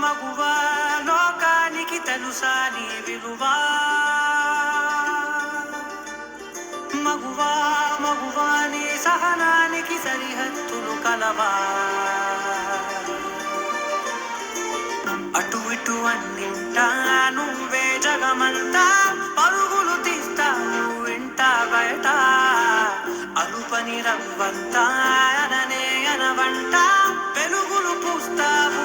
మగువా లోకానికి తెలుసా నీ విలువా మగువా మగువా నీ సహనానికి సరిహద్దులు కలవా అటు ఇటు అన్నింటా నువ్వే జగమంతా పరుగులు తీస్తావు ఇంట బయట అలుపని రవ్వంతా అననే అనవంట వెలుగులు పూస్తావు